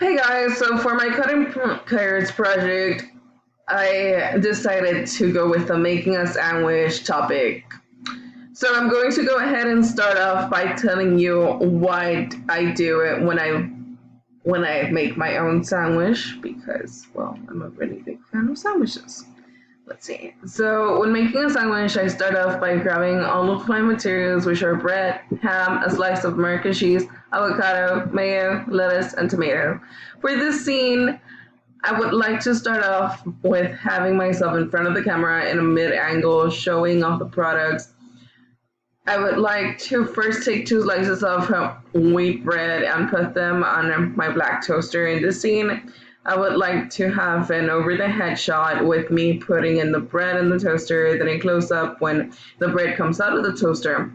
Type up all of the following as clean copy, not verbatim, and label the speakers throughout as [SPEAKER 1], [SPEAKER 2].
[SPEAKER 1] Hey guys, so for my cutting carrots project, I decided to go with the making a sandwich topic. So I'm going to go ahead and start off by telling you what I do when I make my own sandwich because well, I'm a really big fan of sandwiches. Let's see. So when making a sandwich, I start off by grabbing all of my materials, which are bread, ham, a slice of American cheese, avocado, mayo, lettuce, and tomato. For this scene, I would like to start off with having myself in front of the camera in a mid angle, showing off the products. I would like to first take two slices of wheat bread and put them on my black toaster in this scene. I would like to have an over the head shot with me putting in the bread in the toaster, then a close up when the bread comes out of the toaster.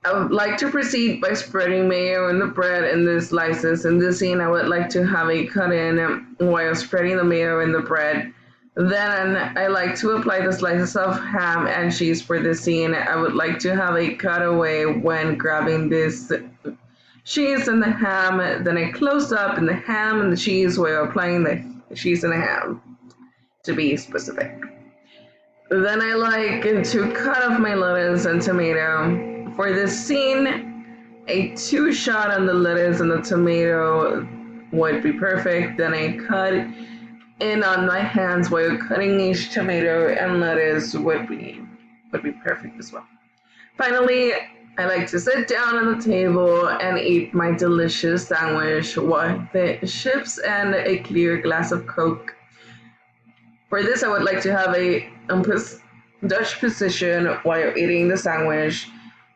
[SPEAKER 1] I would like to proceed by spreading mayo in the bread in the slices. In this scene, I would like to have a cut in while spreading the mayo in the bread. Then I like to apply the slices of ham and cheese for this scene. I would like to have a cutaway when grabbing this cheese and the ham, then a close up in the ham and the cheese while applying the cheese and the ham, to be specific. Then I like to cut off my lettuce and tomato. For this scene, a two shot on the lettuce and the tomato would be perfect. Then I cut in on my hands while cutting each tomato and lettuce would be perfect as well. Finally, I like to sit down at the table and eat my delicious sandwich with the chips and a clear glass of Coke. For this, I would like to have a Dutch position while eating the sandwich,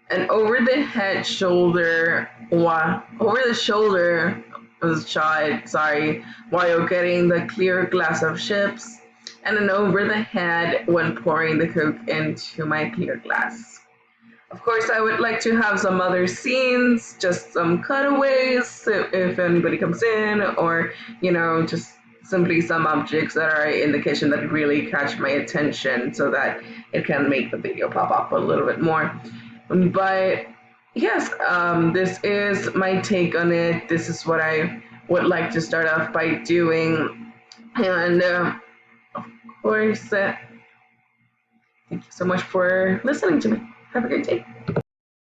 [SPEAKER 1] and over the head shoulder, over the shoulder of the child, sorry, while getting the clear glass of chips, and then over the head when pouring the Coke into my clear glass. Of course, I would like to have some other scenes, just some cutaways if anybody comes in, or, just simply some objects that are in the kitchen that really catch my attention so that it can make the video pop up a little bit more. But yes, this is my take on it. This is what I would like to start off by doing. And of course, thank you so much for listening to me. Have a great day.